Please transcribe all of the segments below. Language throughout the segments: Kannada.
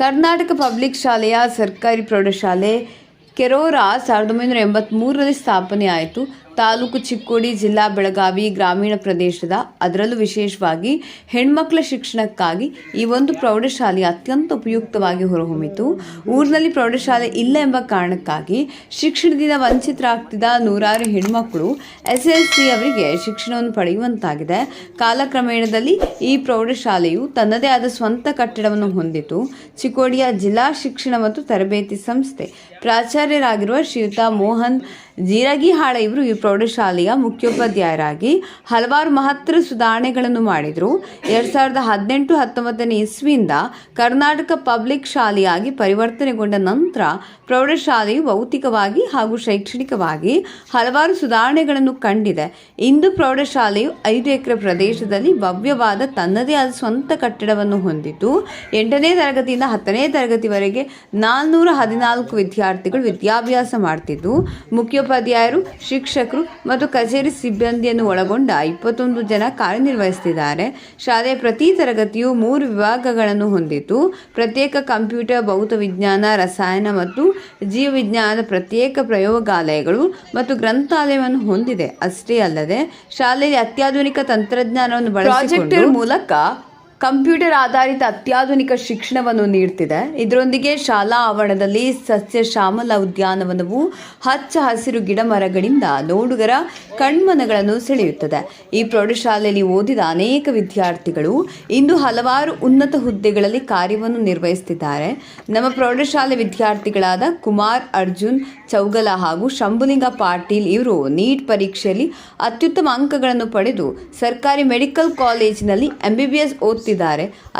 ಕರ್ನಾಟಕ ಪಬ್ಲಿಕ್ ಶಾಲೆಯ ಸರ್ಕಾರಿ ಪ್ರೌಢಶಾಲೆ ಕೆರೋರ 1983ರಲ್ಲಿ ಸ್ಥಾಪನೆಯಾಯಿತು. ತಾಲೂಕು ಚಿಕ್ಕೋಡಿ, ಜಿಲ್ಲಾ ಬೆಳಗಾವಿ ಗ್ರಾಮೀಣ ಪ್ರದೇಶದ, ಅದರಲ್ಲೂ ವಿಶೇಷವಾಗಿ ಹೆಣ್ಮಕ್ಳ ಶಿಕ್ಷಣಕ್ಕಾಗಿ ಈ ಒಂದು ಪ್ರೌಢಶಾಲೆ ಅತ್ಯಂತ ಉಪಯುಕ್ತವಾಗಿ ಹೊರಹೊಮ್ಮಿತು. ಊರಿನಲ್ಲಿ ಪ್ರೌಢಶಾಲೆ ಇಲ್ಲ ಎಂಬ ಕಾರಣಕ್ಕಾಗಿ ಶಿಕ್ಷಣದಿಂದ ವಂಚಿತರಾಗ್ತಿದ್ದ ನೂರಾರು ಹೆಣ್ಮಕ್ಳು SSLC ಅವರಿಗೆ ಶಿಕ್ಷಣವನ್ನು ಪಡೆಯುವಂತಾಗಿದೆ. ಕಾಲಕ್ರಮೇಣದಲ್ಲಿ ಈ ಪ್ರೌಢಶಾಲೆಯು ತನ್ನದೇ ಆದ ಸ್ವಂತ ಕಟ್ಟಡವನ್ನು ಹೊಂದಿತು. ಚಿಕ್ಕೋಡಿಯ ಜಿಲ್ಲಾ ಶಿಕ್ಷಣ ಮತ್ತು ತರಬೇತಿ ಸಂಸ್ಥೆ ಪ್ರಾಚಾರ್ಯರಾಗಿರುವ ಶ್ರೀಯುತ ಮೋಹನ್ ಜೀರಗಿಹಾಳ ಇವರು ಈ ಪ್ರೌಢಶಾಲೆಯ ಮುಖ್ಯೋಪಾಧ್ಯಾಯರಾಗಿ ಹಲವಾರು ಮಹತ್ತರ ಸುಧಾರಣೆಗಳನ್ನು ಮಾಡಿದರು. 2018-19 ಇಸ್ವಿಯಿಂದ ಕರ್ನಾಟಕ ಪಬ್ಲಿಕ್ ಶಾಲೆಯಾಗಿ ಪರಿವರ್ತನೆಗೊಂಡ ನಂತರ ಪ್ರೌಢಶಾಲೆಯು ಭೌತಿಕವಾಗಿ ಹಾಗೂ ಶೈಕ್ಷಣಿಕವಾಗಿ ಹಲವಾರು ಸುಧಾರಣೆಗಳನ್ನು ಕಂಡಿದೆ. ಇಂದು ಪ್ರೌಢಶಾಲೆಯು 5 ಎಕರೆ ಪ್ರದೇಶದಲ್ಲಿ ಭವ್ಯವಾದ ತನ್ನದೇ ಆದ ಸ್ವಂತ ಕಟ್ಟಡವನ್ನು ಹೊಂದಿದ್ದು 8ನೇ ತರಗತಿಯಿಂದ 10ನೇ ತರಗತಿವರೆಗೆ 414 ವಿದ್ಯಾರ್ಥಿಗಳು ವಿದ್ಯಾಭ್ಯಾಸ ಮಾಡ್ತಿದ್ದು ಮುಖ್ಯೋಪಾಧ್ಯಾಯರು, ಶಿಕ್ಷಕರು ಮತ್ತು ಕಚೇರಿ ಸಿಬ್ಬಂದಿಯನ್ನು ಒಳಗೊಂಡ 21 ಜನ ಕಾರ್ಯನಿರ್ವಹಿಸುತ್ತಿದ್ದಾರೆ. ಶಾಲೆಯ ಪ್ರತಿ ತರಗತಿಯು 3 ವಿಭಾಗಗಳನ್ನು ಹೊಂದಿದ್ದು ಪ್ರತ್ಯೇಕ ಕಂಪ್ಯೂಟರ್, ಭೌತ ವಿಜ್ಞಾನ, ರಸಾಯನ ಮತ್ತು ಜೀವವಿಜ್ಞಾನದ ಪ್ರತ್ಯೇಕ ಪ್ರಯೋಗಾಲಯಗಳು ಮತ್ತು ಗ್ರಂಥಾಲಯವನ್ನು ಹೊಂದಿದೆ. ಅಷ್ಟೇ ಅಲ್ಲದೆ ಶಾಲೆಯಲ್ಲಿ ಅತ್ಯಾಧುನಿಕ ತಂತ್ರಜ್ಞಾನವನ್ನು ಬಳಸಿಕೊಂಡು ಮೂಲಕ ಕಂಪ್ಯೂಟರ್ ಆಧಾರಿತ ಅತ್ಯಾಧುನಿಕ ಶಿಕ್ಷಣವನ್ನು ನೀಡುತ್ತಿದೆ. ಇದರೊಂದಿಗೆ ಶಾಲಾ ಆವರಣದಲ್ಲಿ ಸಸ್ಯ ಶ್ಯಾಮಲ ಉದ್ಯಾನವನವು ಹಚ್ಚ ಹಸಿರು ಗಿಡ ಮರಗಳಿಂದ ನೋಡುಗರ ಕಣ್ಮನಗಳನ್ನು ಸೆಳೆಯುತ್ತದೆ. ಈ ಪ್ರೌಢಶಾಲೆಯಲ್ಲಿ ಓದಿದ ಅನೇಕ ವಿದ್ಯಾರ್ಥಿಗಳು ಇಂದು ಹಲವಾರು ಉನ್ನತ ಹುದ್ದೆಗಳಲ್ಲಿ ಕಾರ್ಯವನ್ನು ನಿರ್ವಹಿಸುತ್ತಿದ್ದಾರೆ. ನಮ್ಮ ಪ್ರೌಢಶಾಲೆ ವಿದ್ಯಾರ್ಥಿಗಳಾದ ಕುಮಾರ್ ಅರ್ಜುನ್ ಚೌಗಲ ಹಾಗೂ ಶಂಭುಲಿಂಗ ಪಾಟೀಲ್ ಇವರು ನೀಟ್ ಪರೀಕ್ಷೆಯಲ್ಲಿ ಅತ್ಯುತ್ತಮ ಅಂಕಗಳನ್ನು ಪಡೆದು ಸರ್ಕಾರಿ ಮೆಡಿಕಲ್ ಕಾಲೇಜಿನಲ್ಲಿ MBBS ಓದುತ್ತಿದ್ದಾರೆ.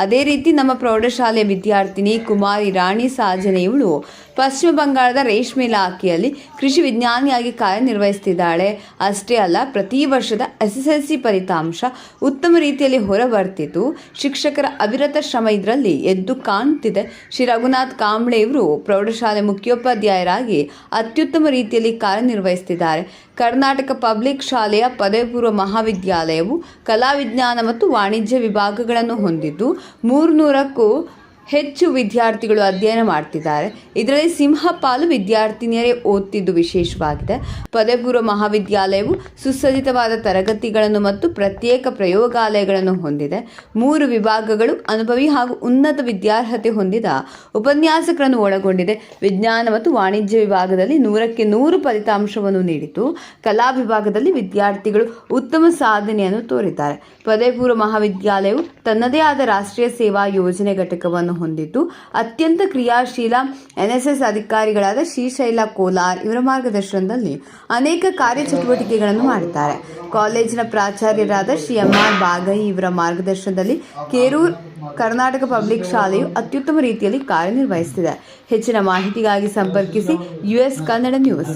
ಅದೇ ರೀತಿ ನಮ್ಮ ಪ್ರೌಢಶಾಲೆಯ ವಿದ್ಯಾರ್ಥಿನಿ ಕುಮಾರಿ ರಾಣಿ ಸಾಜನೆ ಇವಳು ಪಶ್ಚಿಮ ಬಂಗಾಳದ ರೇಷ್ಮೆ ಇಲಾಖೆಯಲ್ಲಿ ಕೃಷಿ ವಿಜ್ಞಾನಿಯಾಗಿ ಕಾರ್ಯನಿರ್ವಹಿಸುತ್ತಿದ್ದಾಳೆ. ಅಷ್ಟೇ ಅಲ್ಲ, ಪ್ರತಿ ವರ್ಷದ SSLC ಫಲಿತಾಂಶ ಉತ್ತಮ ರೀತಿಯಲ್ಲಿ ಹೊರಬರ್ತಿದ್ದು ಶಿಕ್ಷಕರ ಅವಿರತ ಶ್ರಮ ಇದರಲ್ಲಿ ಎದ್ದು ಕಾಣುತ್ತಿದೆ. ಶ್ರೀ ರಘುನಾಥ್ ಕಾಂಬ್ಳೆ ಇವರು ಪ್ರೌಢಶಾಲೆ ಮುಖ್ಯೋಪಾಧ್ಯಾಯರಾಗಿ ಅತ್ಯುತ್ತಮ ರೀತಿಯಲ್ಲಿ ಕಾರ್ಯನಿರ್ವಹಿಸುತ್ತಿದ್ದಾರೆ. ಕರ್ನಾಟಕ ಪಬ್ಲಿಕ್ ಶಾಲೆಯ ಪದವಿ ಪೂರ್ವ ಮಹಾವಿದ್ಯಾಲಯವು ಕಲಾ ವಿಜ್ಞಾನ ಮತ್ತು ವಾಣಿಜ್ಯ ವಿಭಾಗಗಳನ್ನು ಹೊಂದಿದ್ದು 300ಕ್ಕೂ ಹೆಚ್ಚು ವಿದ್ಯಾರ್ಥಿಗಳು ಅಧ್ಯಯನ ಮಾಡ್ತಿದ್ದಾರೆ. ಇದರಲ್ಲಿ ಸಿಂಹಪಾಲು ವಿದ್ಯಾರ್ಥಿನಿಯರೇ ಓದ್ತಿದ್ದು ವಿಶೇಷವಾಗಿದೆ. ಪದವಿ ಪೂರ್ವ ಮಹಾವಿದ್ಯಾಲಯವು ಸುಸಜ್ಜಿತವಾದ ತರಗತಿಗಳನ್ನು ಮತ್ತು ಪ್ರತ್ಯೇಕ ಪ್ರಯೋಗಾಲಯಗಳನ್ನು ಹೊಂದಿದೆ. 3 ವಿಭಾಗಗಳು ಅನುಭವಿ ಹಾಗೂ ಉನ್ನತ ವಿದ್ಯಾರ್ಹತೆ ಹೊಂದಿದ ಉಪನ್ಯಾಸಕರನ್ನು ಒಳಗೊಂಡಿದೆ. ವಿಜ್ಞಾನ ಮತ್ತು ವಾಣಿಜ್ಯ ವಿಭಾಗದಲ್ಲಿ 100ಕ್ಕೆ 100 ಫಲಿತಾಂಶವನ್ನು ನೀಡಿತು. ಕಲಾ ವಿಭಾಗದಲ್ಲಿ ವಿದ್ಯಾರ್ಥಿಗಳು ಉತ್ತಮ ಸಾಧನೆಯನ್ನು ತೋರಿದ್ದಾರೆ. ಪದವಿ ಪೂರ್ವ ಮಹಾವಿದ್ಯಾಲಯವು ತನ್ನದೇ ಆದ ರಾಷ್ಟ್ರೀಯ ಸೇವಾ ಯೋಜನೆ ಘಟಕವನ್ನು ಹೊಂದಿದ್ದು ಅತ್ಯಂತ ಕ್ರಿಯಾಶೀಲ NSS ಅಧಿಕಾರಿಗಳಾದ ಶ್ರೀಶೈಲ ಕೋಲಾರ್ ಇವರ ಮಾರ್ಗದರ್ಶನದಲ್ಲಿ ಅನೇಕ ಕಾರ್ಯಚಟುವಟಿಕೆಗಳನ್ನು ಮಾಡುತ್ತಾರೆ. ಕಾಲೇಜಿನ ಪ್ರಾಚಾರ್ಯರಾದ ಶ್ರೀ MR ಬಾಗೈ ಇವರ ಮಾರ್ಗದರ್ಶನದಲ್ಲಿ ಕೇರೂರ್ ಕರ್ನಾಟಕ ಪಬ್ಲಿಕ್ ಶಾಲೆಯು ಅತ್ಯುತ್ತಮ ರೀತಿಯಲ್ಲಿ ಕಾರ್ಯನಿರ್ವಹಿಸುತ್ತಿದೆ. ಹೆಚ್ಚಿನ ಮಾಹಿತಿಗಾಗಿ ಸಂಪರ್ಕಿಸಿ US Kannada news.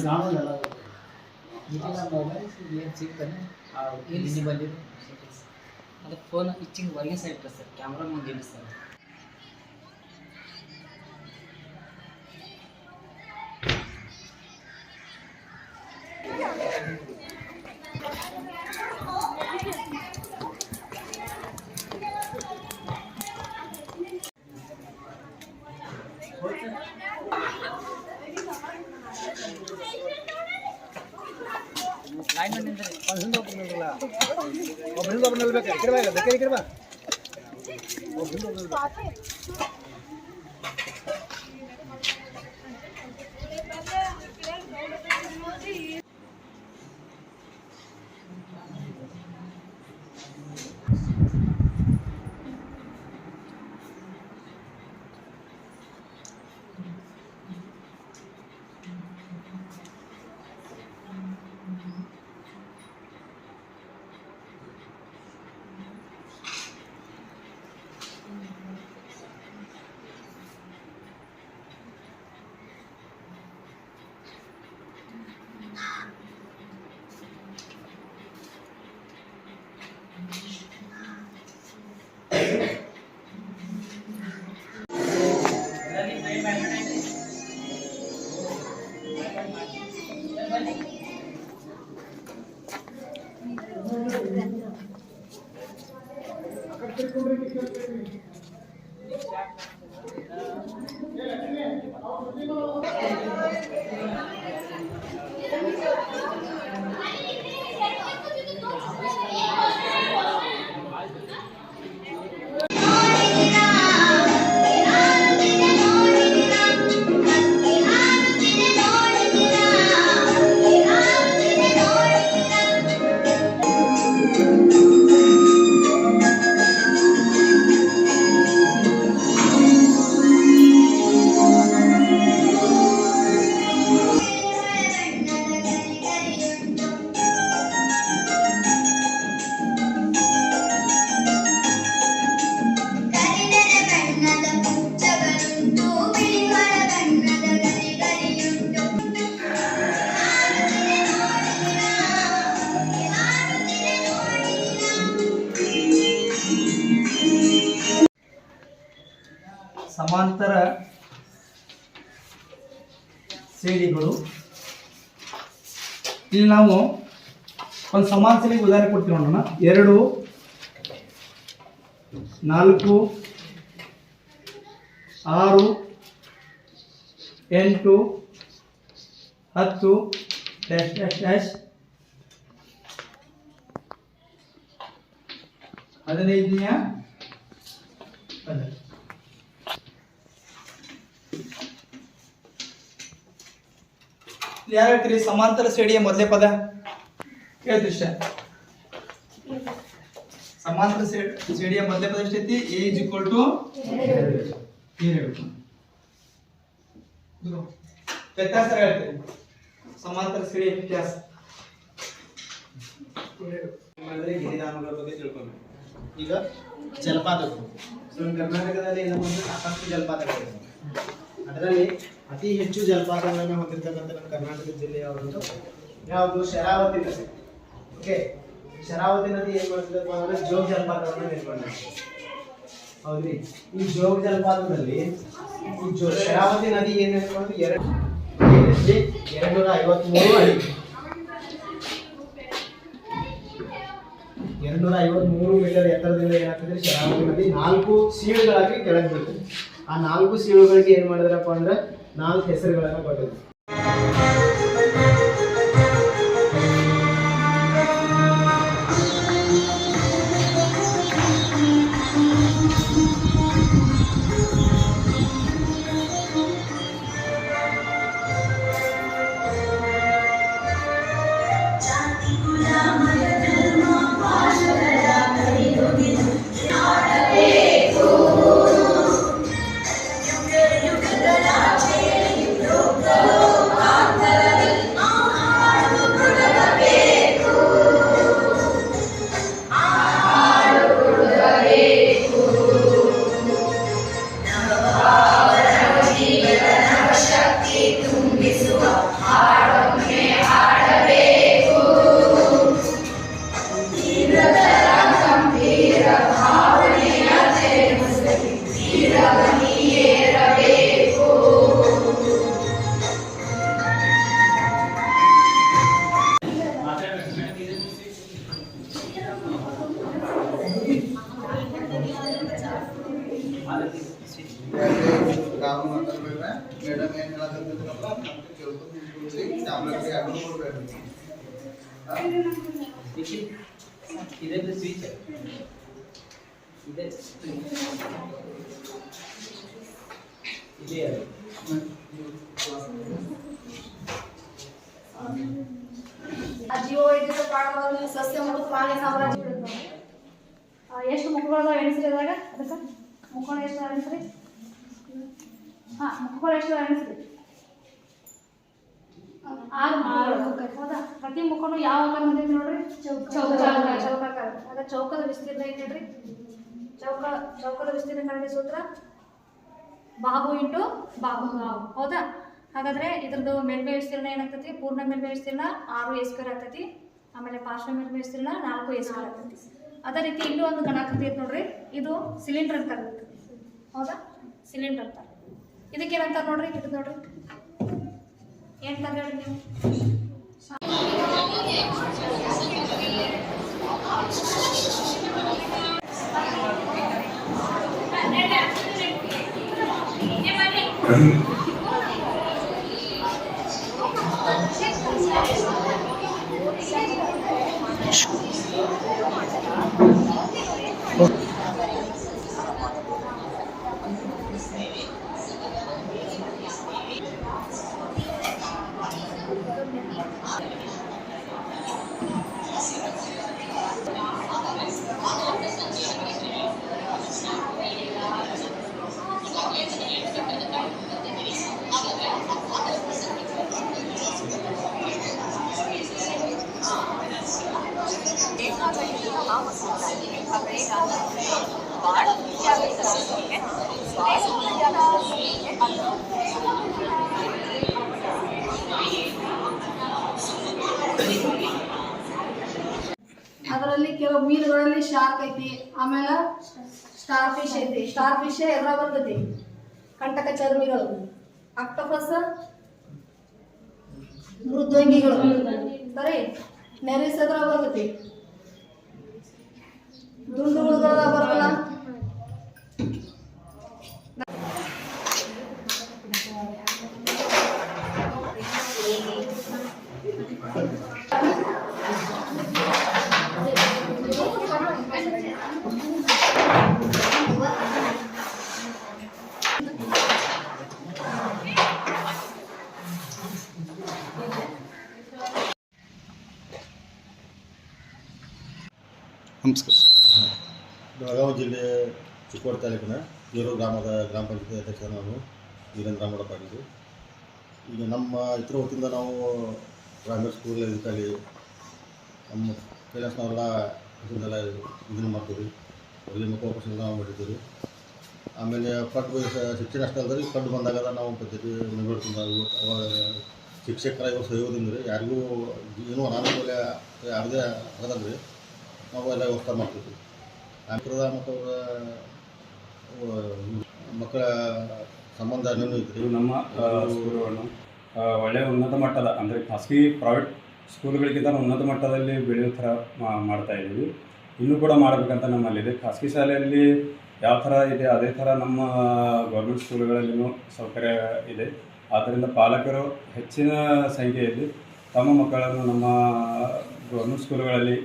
Phone itching ಹೊರಗೆ ಸೈಡ್ ಸರ್, ಕ್ಯಾಮ್ರಾ ಮುಂದೆ ಸರ್. ಲೈನ್ ನಿಂತರೆ ಒಬ್ಬರಿಂದ ಒಬ್ಬರು ನಿಲ್ಬೇಕು. ಈ ಕಡೆ ಬಾ, ಈ ಕಡೆ ಬಾ. ಒಬ್ಬರಿಂದ ಒಬ್ಬರು ಸಮಾಂತರ ಸೇಡಿಗಳು. ಇಲ್ಲಿ ನಾವು ಒಂದು ಸಮಾನ ಸೇಡಿಗೆ ಉದಾಹರಣೆ ಕೊಡ್ತೀವಿ ನೋಡೋಣ. 2, 4, 6, 8, 10 ಡ್ಯಾಶ್ ಡ್ಯಾಶ್ ಡ್ಯಾಶ್ 15ನೇ ಪದ. ಯಾರು ಹೇಳ್ತೀರಿ ಸಮಾಂತರ ಶ್ರೇಣಿಯ ಮೊದಲೇ ಪದ? ಹೇಳ್ದೃಶ್ಯ ಸಮಾಂತರ ಶ್ರೇಣಿಯ ಮೊದಲೇ ಪದ ಎಷ್ಟೈತಿ? A = 2. ವ್ಯತ್ಯಾಸ ಹೇಳ್ತೀರಿ ಸಮಾಂತರ ಶ್ರೇಣಿಯ ವ್ಯತ್ಯಾಸ. ಗಿರಿಧಾಮಗಳ ಬಗ್ಗೆ ತಿಳ್ಕೊಂಡು ಈಗ ಜಲಪಾತಗಳು. ಕರ್ನಾಟಕದಲ್ಲಿ ಸಾಕಷ್ಟು ಜಲಪಾತಗಳಿವೆ. ಅದರಲ್ಲಿ ಅತಿ ಹೆಚ್ಚು ಜಲಪಾತಗಳನ್ನು ಹೊಂದಿರತಕ್ಕಂಥ ನಮ್ಮ ಕರ್ನಾಟಕ ಜಿಲ್ಲೆಯವರದ್ದು ಯಾವುದು? ಶರಾವತಿ ನದಿ. ಓಕೆ, ಶರಾವತಿ ನದಿ ಏನು ಮಾಡ್ತಿದ್ದಪ್ಪ ಅಂದ್ರೆ ಜೋಗ ಜಲಪಾತವನ್ನು ನಿರ್ಮಾಣ. ಹೌದ್ರಿ, ಈ ಜೋಗ ಜಲಪಾತದಲ್ಲಿ ಶರಾವತಿ ನದಿ ಏನು ನಿರ್ಮಾಣ? 253 ಅಡಿ. 253 ಮೀಟರ್ ಎತ್ತರದಿಂದ ಏನಾಗ್ತದೆ? ಶರಾವತಿ ನದಿ 4 ಸೀಳುಗಳಾಗಿ ಕೆಳಗೆ ಬೀಳ್ತದೆ. ಆ 4 ಸೀಳುಗಳಿಗೆ ಏನ್ ಮಾಡಿದ್ರಪ್ಪ ಅಂದ್ರೆ 4 ಹೆಸರುಗಳನ್ನು ಕೊಟ್ಟಿದ್ರು. ಮೇಡಮ್ ಏನು ಹೇಳಕತ್ತಿದ್ರಲ್ಲ ತಿಳ್ಕೊಂಡು ಟ್ಯಾಬ್ಲೆಟ್ಗೆ ಹಾಕೊಂಡು ಕೊಡ್ಬೇಕು. ಇದೆಲ್ಲ ಸ್ವೀಚ್ ಇದೆ ಇದೆ ಜೀವವೈದ್ಯಕ ಪ್ರಾಣಿಗಳನ್ನು ಸಸ್ಯ ಮತ್ತು ಪ್ರಾಣಿ ಸಾಮ್ರಾಜ್ಯ. ಎಷ್ಟು ಮುಖಗಳದಾವ ಎಣಿಸ್ರಿ ಅದಾಗ? ಅದಕ್ಕೆ ಮುಖಗಳು ಎಷ್ಟು ಎಣಿಸ್ರಿ? ಮುಖಗಳು ಎಷ್ಟು ಎಣಿಸ್ರಿ? 6 ಹೌದಾ? ಪ್ರತಿ ಮುಖನು ಯಾವ ಆಕಾರ ಹೊಂದೈತಿ ನೋಡ್ರಿ? ಚೌಕಾಕಾರ. ಆಗ ಚೌಕದ ವಿಸ್ತೀರ್ಣ ಏನು ಹೇಳ್ರಿ? ಚೌಕದ ವಿಸ್ತೀರ್ಣ ಕಂಡ ಸೂತ್ರ ಬಾಹು ಇಂಟು ಬಾಹು. ಹೌದಾ? ಹಾಗಾದ್ರೆ ಇದ್ರದ್ದು ಮೇಲ್ಮೈ ವಿಸ್ತೀರ್ಣ ಏನಾಗ್ತೈತಿ? ಪೂರ್ಣ ಮೇಲ್ಮೈ ವಿಸ್ತೀರ್ಣ 6a² ಆಗ್ತೈತಿ. ಆಮೇಲೆ ಪಾರ್ಶ್ವ ಮೇಲ್ಮೈ ವಿಸ್ತೀರ್ಣ 4a² ಆಗ್ತೈತಿ. ಅದೇ ರೀತಿ ಇಲ್ಲೂ ಒಂದು ಗಣಾಕೃತಿ ಐತೆ ನೋಡ್ರಿ, ಇದು ಸಿಲಿಂಡರ್ ಅಂತ ಕರೀತಾರೆ. ಹೌದಾ? ಸಿಲಿಂಡರ್ ಅಂತಾರೆ. ಇದಕ್ಕೆ ಏನಂತಾರೆ ನೋಡ್ರಿ? ಇದು ನೋಡ್ರಿ ಏನು ಹೇಳಿ ನೀವು? ಅದರಲ್ಲಿ ಕೆಲವು ಮೀನುಗಳಲ್ಲಿ ಶಾರ್ಕ್ ಐತಿ, ಆಮೇಲೆ ಸ್ಟಾರ್ ಫಿಶ್ ಐತಿ. ಸ್ಟಾರ್ ಫಿಶ್ ಎಲ್ಲ ಬರ್ತೈತಿ, ಕಂಟಕ ಚರ್ಮಿಗಳು. ಆಕ್ಟೋಪಸ್ ಮೃದ್ವಂಗಿಗಳು ಸರಿ. ನೆರಿಸ್ ಎದ್ರ ಬರ್ತೈತಿ, ದುಂಡುಗಳ ಬರಲ್ಲ. ನಮಸ್ಕಾರ. ಬೆಳಗಾವಿ ಜಿಲ್ಲೆ ಚಿಕ್ಕೋಡಿ ತಾಲೂಕಿನ ಕೇರೂರು ಗ್ರಾಮದ ಗ್ರಾಮ ಪಂಚಾಯತಿ ಅಧ್ಯಕ್ಷ ನಾನು ವೀರೇಂದ್ರ ರಾಮಗೌಡ ಪಾಟೀಲ್. ಈಗ ನಮ್ಮ ಇತರ ವತಿಯಿಂದ ನಾವು ಪ್ರೈವೇಟ್ ಸ್ಕೂಲ್ ಇದರಲ್ಲಿ ನಮ್ಮ ಪೇರೆಂಟ್ಸ್ನವರೆಲ್ಲ ಇದನ್ನೆಲ್ಲ ಇದನ್ನು ಮಾಡ್ತೀವಿ. ಒಳ್ಳೆ ಮುಖೋಪಸಂಗ ನಾವು ಮಾಡಿದ್ದೀವಿ. ಆಮೇಲೆ ಪಟ್ಟು ಶಿಕ್ಷಣ ಅಷ್ಟೇ ಅಲ್ಲದೆ ಪಟ್ಟು ಬಂದಾಗ ನಾವು ಪದ್ಧತಿ ನಿರ್ವಹಿಸ್ಕೊಂಡು ಅವಾಗ ಶಿಕ್ಷಕರ ಇವರು ಸಹಯೋಗದಿಂದ ಯಾರಿಗೂ ಏನೂ ಅನಾನುಕೂಲ ಯಾರದೇ ಆಗದಲ್ರಿ ನಾವು ಎಲ್ಲ ವ್ಯವಸ್ಥೆ ಮಾಡ್ತೀವಿ. ಆಂಧ್ರದ ಮತ್ತು ಮಕ್ಕಳ ಸಂಬಂಧ ಇದು ನಮ್ಮ ಸ್ಕೂಲುಗಳನ್ನು ಒಳ್ಳೆಯ ಉನ್ನತ ಮಟ್ಟದ ಅಂದರೆ ಖಾಸಗಿ ಪ್ರೈವೇಟ್ ಸ್ಕೂಲ್ಗಳಿಗಿಂತ ಉನ್ನತ ಮಟ್ಟದಲ್ಲಿ ಬೆಳೆಯೋ ಥರ ಮಾಡ್ತಾ ಇದ್ದೀವಿ. ಇನ್ನೂ ಕೂಡ ಮಾಡಬೇಕಂತ ನಮ್ಮಲ್ಲಿದೆ. ಖಾಸಗಿ ಶಾಲೆಯಲ್ಲಿ ಯಾವ ಥರ ಇದೆ ಅದೇ ಥರ ನಮ್ಮ ಗೌರ್ಮೆಂಟ್ ಸ್ಕೂಲುಗಳಲ್ಲಿಯೂ ಸೌಕರ್ಯ ಇದೆ. ಆದ್ದರಿಂದ ಪಾಲಕರು ಹೆಚ್ಚಿನ ಸಂಖ್ಯೆಯಲ್ಲಿ ತಮ್ಮ ಮಕ್ಕಳನ್ನು ನಮ್ಮ ಗೌರ್ಮೆಂಟ್ ಸ್ಕೂಲುಗಳಲ್ಲಿ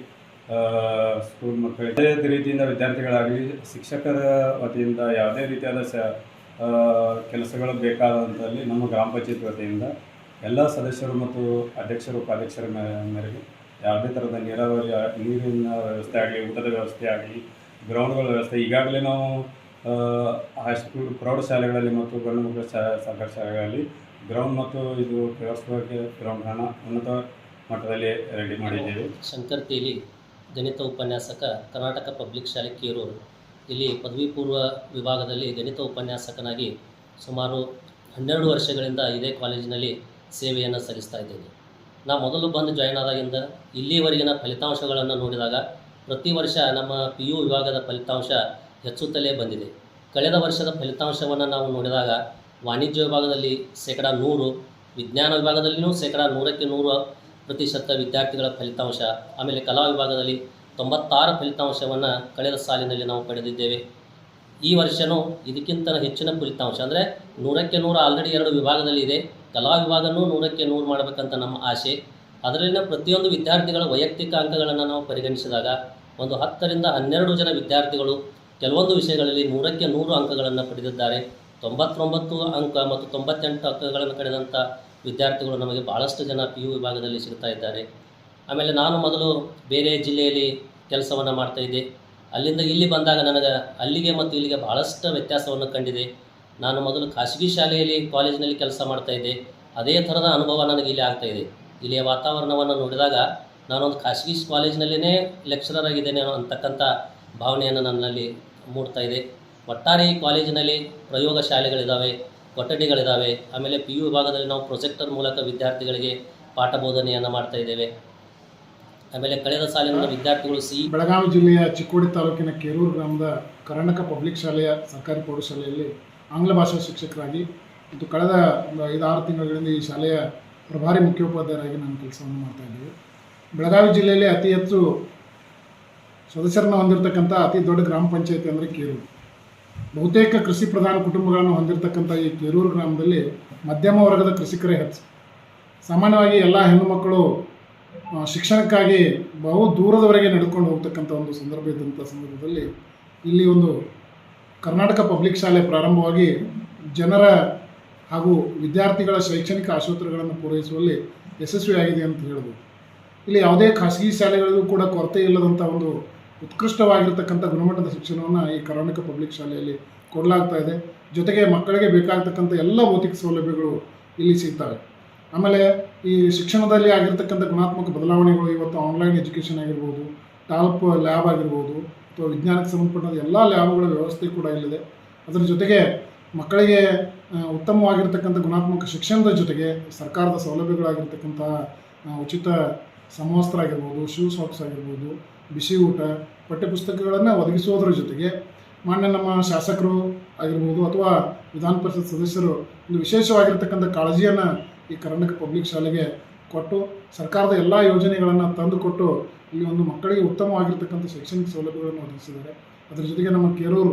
ಸ್ಕೂಲ್ ಮಕ್ಕಳಿಗೆ ಯಾವುದೇ ರೀತಿಯಿಂದ ವಿದ್ಯಾರ್ಥಿಗಳಾಗಲಿ ಶಿಕ್ಷಕರ ವತಿಯಿಂದ ಯಾವುದೇ ರೀತಿಯಾದ ಕೆಲಸಗಳು ಬೇಕಾದಂಥಲ್ಲಿ ನಮ್ಮ ಗ್ರಾಮ ಪಂಚಾಯತ್ ವತಿಯಿಂದ ಎಲ್ಲ ಸದಸ್ಯರು ಮತ್ತು ಅಧ್ಯಕ್ಷರು ಉಪಾಧ್ಯಕ್ಷರ ಮೇರೆಗೆ ಯಾವುದೇ ಥರದ ನೀರಿನ ವ್ಯವಸ್ಥೆ ಆಗಲಿ, ಊಟದ ವ್ಯವಸ್ಥೆ ಆಗಲಿ, ಗ್ರೌಂಡ್ಗಳ ವ್ಯವಸ್ಥೆ ಈಗಾಗಲೇ ನಾವು ಹೈಸ್ಕೂಲ್ ಪ್ರೌಢಶಾಲೆಗಳಲ್ಲಿ ಮತ್ತು ಗಂಡು ಮಕ್ಕಳ ಸರ್ಕಾರಿ ಶಾಲೆಗಳಲ್ಲಿ ಗ್ರೌಂಡ್ ಮತ್ತು ಇದು ವ್ಯವಸ್ಥೆಗೆ ಗ್ರೌಂಡ್ಗಳನ್ನು ಉನ್ನತ ಮಟ್ಟದಲ್ಲಿ ರೆಡಿ ಮಾಡಿದ್ದೇವೆ. ಶಂಕರ್ ತೇಲಿ ಗಣಿತ ಉಪನ್ಯಾಸಕ, ಕರ್ನಾಟಕ ಪಬ್ಲಿಕ್ ಶಾಲೆ ಕೇರೂರು. ಇಲ್ಲಿ ಪದವಿ ಪೂರ್ವ ವಿಭಾಗದಲ್ಲಿ ಗಣಿತ ಉಪನ್ಯಾಸಕನಾಗಿ ಸುಮಾರು 12 ವರ್ಷಗಳಿಂದ ಇದೇ ಕಾಲೇಜಿನಲ್ಲಿ ಸೇವೆಯನ್ನು ಸಲ್ಲಿಸ್ತಾ ಇದ್ದೇನೆ. ನಾನು ಮೊದಲು ಬಂದು ಜಾಯ್ನ್ ಆದಾಗಿಂದ ಇಲ್ಲಿವರೆಗಿನ ಫಲಿತಾಂಶಗಳನ್ನು ನೋಡಿದಾಗ ಪ್ರತಿ ವರ್ಷ ನಮ್ಮ PU ವಿಭಾಗದ ಫಲಿತಾಂಶ ಹೆಚ್ಚುತ್ತಲೇ ಬಂದಿದೆ. ಕಳೆದ ವರ್ಷದ ಫಲಿತಾಂಶವನ್ನು ನಾವು ನೋಡಿದಾಗ ವಾಣಿಜ್ಯ ವಿಭಾಗದಲ್ಲಿ 100%, ವಿಜ್ಞಾನ ವಿಭಾಗದಲ್ಲಿಯೂ 100% ವಿದ್ಯಾರ್ಥಿಗಳ ಫಲಿತಾಂಶ, ಆಮೇಲೆ ಕಲಾ ವಿಭಾಗದಲ್ಲಿ 96 ಫಲಿತಾಂಶವನ್ನು ಕಳೆದ ಸಾಲಿನಲ್ಲಿ ನಾವು ಪಡೆದಿದ್ದೇವೆ. ಈ ವರ್ಷವೂ ಇದಕ್ಕಿಂತ ಹೆಚ್ಚಿನ ಫಲಿತಾಂಶ ಅಂದರೆ 100% ಆಲ್ರೆಡಿ 2 ವಿಭಾಗದಲ್ಲಿ ಇದೆ. ಕಲಾ ವಿಭಾಗನೂ 100% ಮಾಡಬೇಕಂತ ನಮ್ಮ ಆಸೆ. ಅದರಲ್ಲಿನ ಪ್ರತಿಯೊಂದು ವಿದ್ಯಾರ್ಥಿಗಳ ವೈಯಕ್ತಿಕ ಅಂಕಗಳನ್ನು ನಾವು ಪರಿಗಣಿಸಿದಾಗ ಒಂದು 10 ರಿಂದ 12 ಜನ ವಿದ್ಯಾರ್ಥಿಗಳು ಕೆಲವೊಂದು ವಿಷಯಗಳಲ್ಲಿ 100% ಅಂಕಗಳನ್ನು ಪಡೆದಿದ್ದಾರೆ. 99 ಅಂಕ ಮತ್ತು 98 ಅಂಕಗಳನ್ನು ಪಡೆದಂಥ ವಿದ್ಯಾರ್ಥಿಗಳು ನಮಗೆ ಭಾಳಷ್ಟು ಜನ PU ವಿಭಾಗದಲ್ಲಿ ಸಿಗ್ತಾ ಇದ್ದಾರೆ. ಆಮೇಲೆ ನಾನು ಮೊದಲು ಬೇರೆ ಜಿಲ್ಲೆಯಲ್ಲಿ ಕೆಲಸವನ್ನು ಮಾಡ್ತಾಯಿದ್ದೆ. ಅಲ್ಲಿಂದ ಇಲ್ಲಿ ಬಂದಾಗ ನನಗೆ ಅಲ್ಲಿಗೆ ಮತ್ತು ಇಲ್ಲಿಗೆ ಭಾಳಷ್ಟು ವ್ಯತ್ಯಾಸವನ್ನು ಕಂಡಿದೆ. ನಾನು ಮೊದಲು ಖಾಸಗಿ ಶಾಲೆಯಲ್ಲಿ ಕಾಲೇಜಿನಲ್ಲಿ ಕೆಲಸ ಮಾಡ್ತಾಯಿದ್ದೆ. ಅದೇ ಥರದ ಅನುಭವ ನನಗೆ ಇಲ್ಲಿ ಆಗ್ತಾಯಿದೆ. ಇಲ್ಲಿಯ ವಾತಾವರಣವನ್ನು ನೋಡಿದಾಗ ನಾನೊಂದು ಖಾಸಗಿ ಕಾಲೇಜಿನಲ್ಲೇ ಲೆಕ್ಚರರ್ ಆಗಿದ್ದೇನೆ ಅಂತಕ್ಕಂಥ ಭಾವನೆಯನ್ನು ನನ್ನಲ್ಲಿ ಮೂಡ್ತಾ ಇದೆ. ಒಟ್ಟಾರೆ ಈ ಕಾಲೇಜಿನಲ್ಲಿ ಪ್ರಯೋಗ ಶಾಲೆಗಳಿದ್ದಾವೆ, ಕೊಠಡಿಗಳಿದ್ದಾವೆ. ಆಮೇಲೆ PU ವಿಭಾಗದಲ್ಲಿ ನಾವು ಪ್ರೊಜೆಕ್ಟರ್ ಮೂಲಕ ವಿದ್ಯಾರ್ಥಿಗಳಿಗೆ ಪಾಠ ಬೋಧನೆಯನ್ನು ಮಾಡ್ತಾ ಇದ್ದೇವೆ. ಆಮೇಲೆ ಕಳೆದ ಸಾಲಿನ ವಿದ್ಯಾರ್ಥಿಗಳು ಬೆಳಗಾವಿ ಜಿಲ್ಲೆಯ ಚಿಕ್ಕೋಡಿ ತಾಲೂಕಿನ ಕೇರೂರು ಗ್ರಾಮದ ಕರ್ನಾಟಕ ಪಬ್ಲಿಕ್ ಶಾಲೆಯ ಸರ್ಕಾರಿ ಪ್ರೌಢಶಾಲೆಯಲ್ಲಿ ಆಂಗ್ಲ ಭಾಷಾ ಶಿಕ್ಷಕರಾಗಿ ಮತ್ತು ಕಳೆದ 5-6 ತಿಂಗಳಿಂದ ಈ ಶಾಲೆಯ ಪ್ರಭಾರಿ ಮುಖ್ಯೋಪಾಧ್ಯಾಯರಾಗಿ ನಾನು ಕೆಲಸವನ್ನು ಮಾಡ್ತಾಯಿದ್ದೇವೆ. ಬೆಳಗಾವಿ ಜಿಲ್ಲೆಯಲ್ಲಿ ಅತಿ ಹೆಚ್ಚು ಸದಸ್ಯರನ್ನು ಹೊಂದಿರತಕ್ಕಂಥ ಅತಿ ದೊಡ್ಡ ಗ್ರಾಮ ಪಂಚಾಯತಿ ಅಂದರೆ ಕೇರೂರು. ಬಹುತೇಕ ಕೃಷಿ ಪ್ರಧಾನ ಕುಟುಂಬಗಳನ್ನು ಹೊಂದಿರತಕ್ಕಂಥ ಈ ಕೇರೂರು ಗ್ರಾಮದಲ್ಲಿ ಮಧ್ಯಮ ವರ್ಗದ ಕೃಷಿಕರೇ ಹೆಚ್ಚು. ಸಾಮಾನ್ಯವಾಗಿ ಎಲ್ಲ ಹೆಣ್ಣು ಮಕ್ಕಳು ಶಿಕ್ಷಣಕ್ಕಾಗಿ ಬಹು ದೂರದವರೆಗೆ ನಡೆದುಕೊಂಡು ಹೋಗ್ತಕ್ಕಂಥ ಒಂದು ಸಂದರ್ಭ ಇದ್ದಂಥ ಸಂದರ್ಭದಲ್ಲಿ ಇಲ್ಲಿ ಒಂದು ಕರ್ನಾಟಕ ಪಬ್ಲಿಕ್ ಶಾಲೆ ಪ್ರಾರಂಭವಾಗಿ ಜನರ ಹಾಗೂ ವಿದ್ಯಾರ್ಥಿಗಳ ಶೈಕ್ಷಣಿಕ ಆಶೋತ್ತರಗಳನ್ನು ಪೂರೈಸುವಲ್ಲಿ ಯಶಸ್ವಿಯಾಗಿದೆ ಅಂತ ಹೇಳ್ಬೋದು. ಇಲ್ಲಿ ಯಾವುದೇ ಖಾಸಗಿ ಶಾಲೆಗಳಿಗೂ ಕೂಡ ಕೊರತೆ ಇಲ್ಲದಂಥ ಒಂದು ಉತ್ಕೃಷ್ಟವಾಗಿರ್ತಕ್ಕಂಥ ಗುಣಮಟ್ಟದ ಶಿಕ್ಷಣವನ್ನು ಈ ಕರ್ನಾಟಕ ಪಬ್ಲಿಕ್ ಶಾಲೆಯಲ್ಲಿ ಕೊಡಲಾಗ್ತಾ ಇದೆ. ಜೊತೆಗೆ ಮಕ್ಕಳಿಗೆ ಬೇಕಾಗ್ತಕ್ಕಂಥ ಎಲ್ಲ ಭೌತಿಕ ಸೌಲಭ್ಯಗಳು ಇಲ್ಲಿ ಸಿಗ್ತವೆ. ಆಮೇಲೆ ಈ ಶಿಕ್ಷಣದಲ್ಲಿ ಆಗಿರ್ತಕ್ಕಂಥ ಗುಣಾತ್ಮಕ ಬದಲಾವಣೆಗಳು ಇವತ್ತು ಆನ್ಲೈನ್ ಎಜುಕೇಷನ್ ಆಗಿರ್ಬೋದು, ಟಾಪ್ ಲ್ಯಾಬ್ ಆಗಿರ್ಬೋದು, ಅಥವಾ ವಿಜ್ಞಾನಕ್ಕೆ ಸಂಬಂಧಪಟ್ಟಂಥ ಎಲ್ಲ ಲ್ಯಾಬ್ಗಳ ವ್ಯವಸ್ಥೆ ಕೂಡ ಇಲ್ಲಿದೆ. ಅದರ ಜೊತೆಗೆ ಮಕ್ಕಳಿಗೆ ಉತ್ತಮವಾಗಿರ್ತಕ್ಕಂಥ ಗುಣಾತ್ಮಕ ಶಿಕ್ಷಣದ ಜೊತೆಗೆ ಸರ್ಕಾರದ ಸೌಲಭ್ಯಗಳಾಗಿರ್ತಕ್ಕಂಥ ಉಚಿತ ಸಮವಸ್ತ್ರ ಆಗಿರ್ಬೋದು, ಶೂ ಸಾಕ್ಸ್ ಆಗಿರ್ಬೋದು, ಬಿಸಿ ಊಟ, ಪಠ್ಯಪುಸ್ತಕಗಳನ್ನು ಒದಗಿಸುವುದರ ಜೊತೆಗೆ ಮಾನ್ಯ ನಮ್ಮ ಶಾಸಕರು ಆಗಿರ್ಬೋದು ಅಥವಾ ವಿಧಾನ ಪರಿಷತ್ ಸದಸ್ಯರು ಒಂದು ವಿಶೇಷವಾಗಿರ್ತಕ್ಕಂಥ ಕಾಳಜಿಯನ್ನು ಈ ಕರ್ನಾಟಕ ಪಬ್ಲಿಕ್ ಶಾಲೆಗೆ ಕೊಟ್ಟು ಸರ್ಕಾರದ ಎಲ್ಲ ಯೋಜನೆಗಳನ್ನು ತಂದುಕೊಟ್ಟು ಇಲ್ಲಿ ಒಂದು ಮಕ್ಕಳಿಗೆ ಉತ್ತಮವಾಗಿರ್ತಕ್ಕಂಥ ಶೈಕ್ಷಣಿಕ ಸೌಲಭ್ಯಗಳನ್ನು ಒದಗಿಸಿದ್ದಾರೆ. ಅದರ ಜೊತೆಗೆ ನಮ್ಮ ಕೇರೂರು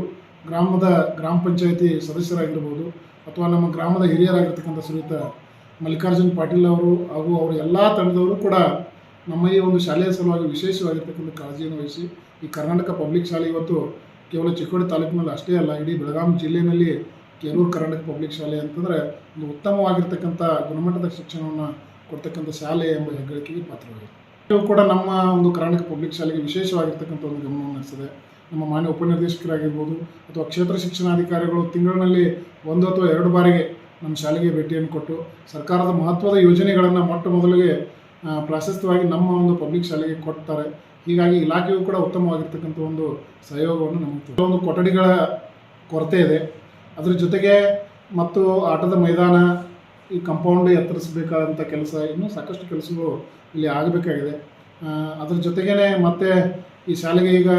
ಗ್ರಾಮದ ಗ್ರಾಮ ಪಂಚಾಯಿತಿ ಸದಸ್ಯರಾಗಿರ್ಬೋದು ಅಥವಾ ನಮ್ಮ ಗ್ರಾಮದ ಹಿರಿಯರಾಗಿರ್ತಕ್ಕಂಥ ಶ್ರೀಯುತ ಮಲ್ಲಿಕಾರ್ಜುನ್ ಪಾಟೀಲ್ ಅವರು ಹಾಗೂ ಅವರ ಎಲ್ಲ ತಂಡದವರು ಕೂಡ ನಮ್ಮ ಈ ಒಂದು ಶಾಲೆಯ ಸಲುವಾಗಿ ವಿಶೇಷವಾಗಿರ್ತಕ್ಕಂಥ ಕಾಳಜಿಯನ್ನು ವಹಿಸಿ ಈ ಕರ್ನಾಟಕ ಪಬ್ಲಿಕ್ ಶಾಲೆ ಇವತ್ತು ಕೇವಲ ಚಿಕ್ಕೋಡಿ ತಾಲೂಕಿನಲ್ಲಿ ಅಷ್ಟೇ ಅಲ್ಲ, ಇಡೀ ಬೆಳಗಾವಿ ಜಿಲ್ಲೆಯಲ್ಲಿ ಕೇರೂರು ಕರ್ನಾಟಕ ಪಬ್ಲಿಕ್ ಶಾಲೆ ಅಂತಂದರೆ ಒಂದು ಉತ್ತಮವಾಗಿರ್ತಕ್ಕಂಥ ಗುಣಮಟ್ಟದ ಶಿಕ್ಷಣವನ್ನು ಕೊಡ್ತಕ್ಕಂಥ ಶಾಲೆ ಎಂಬ ಹೆಗ್ಗಳಿಕೆಗೆ ಪಾತ್ರವಾಗಿದೆ. ಇವು ಕೂಡ ನಮ್ಮ ಒಂದು ಕರ್ನಾಟಕ ಪಬ್ಲಿಕ್ ಶಾಲೆಗೆ ವಿಶೇಷವಾಗಿರ್ತಕ್ಕಂಥ ಒಂದು ಗಮನವನ್ನು ಹರಿಸಿದೆ. ನಮ್ಮ ಮಾನ್ಯ ಉಪನಿರ್ದೇಶಕರಾಗಿರ್ಬೋದು ಅಥವಾ ಕ್ಷೇತ್ರ ಶಿಕ್ಷಣಾಧಿಕಾರಿಗಳು ತಿಂಗಳಿನಲ್ಲಿ 1 ಅಥವಾ 2 ಬಾರಿಗೆ ನಮ್ಮ ಶಾಲೆಗೆ ಭೇಟಿಯನ್ನು ಕೊಟ್ಟು ಸರ್ಕಾರದ ಮಹತ್ವದ ಯೋಜನೆಗಳನ್ನು ಮೊಟ್ಟ ಮೊದಲಿಗೆ ಪ್ರಾಶಸ್ತ್ಯವಾಗಿ ನಮ್ಮ ಒಂದು ಪಬ್ಲಿಕ್ ಶಾಲೆಗೆ ಕೊಡ್ತಾರೆ. ಹೀಗಾಗಿ ಇಲಾಖೆಯು ಕೂಡ ಉತ್ತಮವಾಗಿರ್ತಕ್ಕಂಥ ಒಂದು ಸಹಯೋಗವನ್ನು ನಮಗೆ ಒಂದು ಕೊಠಡಿಗಳ ಕೊರತೆ ಇದೆ. ಅದರ ಜೊತೆಗೆ ಮತ್ತು ಆಟದ ಮೈದಾನ, ಈ ಕಾಂಪೌಂಡ್ ಎತ್ತರಿಸಬೇಕಾದಂಥ ಕೆಲಸ, ಇನ್ನೂ ಸಾಕಷ್ಟು ಕೆಲಸಗಳು ಇಲ್ಲಿ ಆಗಬೇಕಾಗಿದೆ. ಅದ್ರ ಜೊತೆಗೇ ಮತ್ತೆ ಈ ಶಾಲೆಗೆ ಈಗ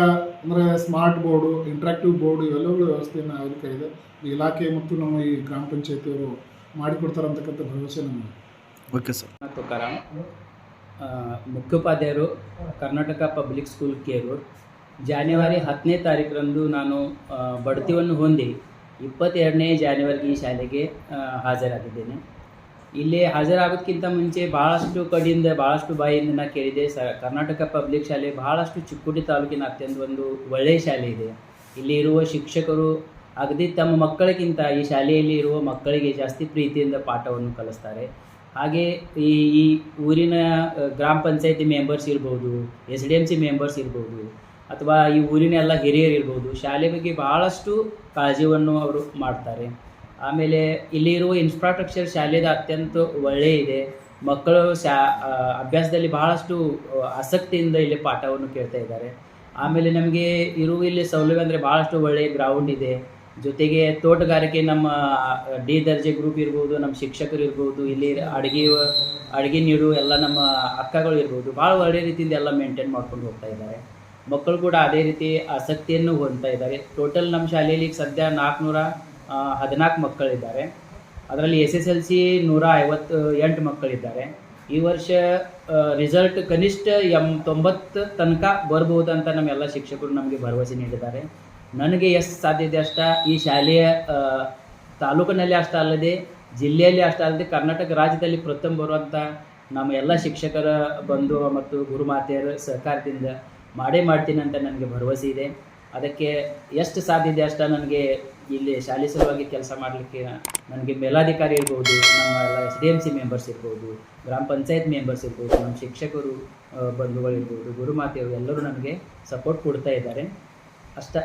ಅಂದರೆ ಸ್ಮಾರ್ಟ್ ಬೋರ್ಡು, ಇಂಟ್ರಾಕ್ಟಿವ್ ಬೋರ್ಡು ಇವೆಲ್ಲವುಗಳ ವ್ಯವಸ್ಥೆಯನ್ನು ಆಗಬೇಕಾಗಿದೆ. ಈ ಇಲಾಖೆ ಮತ್ತು ನಮ್ಮ ಈ ಗ್ರಾಮ ಪಂಚಾಯತಿಯವರು ಮಾಡಿಕೊಡ್ತಾರೆ ಅಂತಕ್ಕಂಥ ಭರವಸೆ ನಮಗೆ. Okay sir. ತುಕಾರಾಮ್, ಮುಖ್ಯೋಪಾಧ್ಯಾಯರು, Karnataka public school Kerur. January 10ನೇ ತಾರೀಕರಂದು ನಾನು ಬಡ್ತಿಯನ್ನು ಹೊಂದಿ 22ನೇ ಜಾನ್ವರಿಗೆ ಈ ಶಾಲೆಗೆ ಹಾಜರಾಗಿದ್ದೇನೆ. ಇಲ್ಲಿ ಹಾಜರಾಗೋದಕ್ಕಿಂತ ಮುಂಚೆ ಭಾಳಷ್ಟು ಕಡೆಯಿಂದ ಭಾಳಷ್ಟು ಬಾಯಿಂದ ನಾನು ಕೇಳಿದೆ, ಕರ್ನಾಟಕ ಪಬ್ಲಿಕ್ ಶಾಲೆ ಭಾಳಷ್ಟು ಚಿಕ್ಕೋಡಿ ತಾಲೂಕಿನ ಅತ್ಯಂತ ಒಂದು ಒಳ್ಳೆಯ ಶಾಲೆ ಇದೆ. ಇಲ್ಲಿ ಇರುವ ಶಿಕ್ಷಕರು ಅಗದಿ ತಮ್ಮ ಮಕ್ಕಳಿಗಿಂತ ಈ ಶಾಲೆಯಲ್ಲಿ ಇರುವ ಮಕ್ಕಳಿಗೆ ಜಾಸ್ತಿ ಪ್ರೀತಿಯಿಂದ ಪಾಠವನ್ನು ಕಲಿಸ್ತಾರೆ. ಹಾಗೆ ಈ ಊರಿನ ಗ್ರಾಮ ಪಂಚಾಯತಿ ಮೆಂಬರ್ಸ್ ಇರ್ಬೋದು, SDMC ಮೆಂಬರ್ಸ್ ಇರ್ಬೋದು, ಅಥವಾ ಈ ಊರಿನ ಎಲ್ಲ ಹಿರಿಯರು ಇರ್ಬೋದು, ಶಾಲೆ ಬಗ್ಗೆ ಭಾಳಷ್ಟು ಕಾಳಜಿಯನ್ನು ಅವರು ಮಾಡ್ತಾರೆ. ಆಮೇಲೆ ಇಲ್ಲಿರುವ ಇನ್ಫ್ರಾಸ್ಟ್ರಕ್ಚರ್ ಶಾಲೆದ ಅತ್ಯಂತ ಒಳ್ಳೆಯ ಇದೆ. ಮಕ್ಕಳು ಅಭ್ಯಾಸದಲ್ಲಿ ಭಾಳಷ್ಟು ಆಸಕ್ತಿಯಿಂದ ಇಲ್ಲಿ ಪಾಠವನ್ನು ಕೇಳ್ತಾ ಇದ್ದಾರೆ. ಆಮೇಲೆ ನಮಗೆ ಇಲ್ಲಿ ಸೌಲಭ್ಯ ಅಂದರೆ ಭಾಳಷ್ಟು ಒಳ್ಳೆಯ ಗ್ರೌಂಡ್ ಇದೆ. ಜೊತೆಗೆ ತೋಟಗಾರಿಕೆ, ನಮ್ಮ D ದರ್ಜೆ ಗ್ರೂಪ್ ಇರ್ಬೋದು, ನಮ್ಮ ಶಿಕ್ಷಕರು ಇರ್ಬೋದು, ಇಲ್ಲಿ ಅಡುಗೆ ನೀಡು ಎಲ್ಲ ನಮ್ಮ ಅಕ್ಕಗಳು ಇರ್ಬೋದು, ಭಾಳ ಒಳ್ಳೆಯ ರೀತಿಯಿಂದ ಎಲ್ಲ ಮೇಂಟೈನ್ ಮಾಡ್ಕೊಂಡು ಹೋಗ್ತಾ ಇದ್ದಾರೆ. ಮಕ್ಕಳು ಕೂಡ ಅದೇ ರೀತಿ ಆಸಕ್ತಿಯನ್ನು ಹೊಂದ್ತಾ ಇದ್ದಾರೆ. ಟೋಟಲ್ ನಮ್ಮ ಶಾಲೆಯಲ್ಲಿ ಸದ್ಯ 414 ಮಕ್ಕಳಿದ್ದಾರೆ. ಅದರಲ್ಲಿ SSLC 158 ಮಕ್ಕಳಿದ್ದಾರೆ. ಈ ವರ್ಷ ರಿಸಲ್ಟ್ ಕನಿಷ್ಠ 90 ತನಕ ಬರ್ಬೋದು ಅಂತ ನಮ್ಮೆಲ್ಲ ಶಿಕ್ಷಕರು ನಮಗೆ ಭರವಸೆ ನೀಡಿದ್ದಾರೆ. ನನಗೆ ಎಷ್ಟು ಸಾಧ್ಯತೆ ಅಷ್ಟ ಈ ಶಾಲೆಯ ತಾಲೂಕಿನಲ್ಲಿ ಅಷ್ಟೇ ಅಲ್ಲದೆ ಜಿಲ್ಲೆಯಲ್ಲಿ ಅಷ್ಟೇ ಅಲ್ಲದೆ ಕರ್ನಾಟಕ ರಾಜ್ಯದಲ್ಲಿ ಪ್ರಥಮ ಬರುವಂಥ ನಮ್ಮ ಎಲ್ಲ ಶಿಕ್ಷಕರ ಬಂಧು ಮತ್ತು ಗುರುಮಾತೆಯರ ಸಹಕಾರದಿಂದ ಮಾಡ್ತೀನಿ ಅಂತ ನನಗೆ ಭರವಸೆ ಇದೆ. ಅದಕ್ಕೆ ಎಷ್ಟು ಸಾಧ್ಯತೆ ಅಷ್ಟೇ ನನಗೆ ಇಲ್ಲಿ ಶಾಲೆ ಸಲುವಾಗಿ ಕೆಲಸ ಮಾಡಲಿಕ್ಕೆ ನನಗೆ ಮೇಲಾಧಿಕಾರಿ ಇರ್ಬೋದು, ನಮ್ಮ ಎಲ್ಲ SDMC ಮೆಂಬರ್ಸ್ ಇರ್ಬೋದು, ಗ್ರಾಮ ಪಂಚಾಯತ್ ಮೆಂಬರ್ಸ್ ಇರ್ಬೋದು, ನಮ್ಮ ಶಿಕ್ಷಕರು ಬಂಧುಗಳಿರ್ಬೋದು, ಗುರುಮಾತೆಯವರು ಎಲ್ಲರೂ ನನಗೆ ಸಪೋರ್ಟ್ ಕೊಡ್ತಾ ಇದ್ದಾರೆ. ಅಷ್ಟೇ.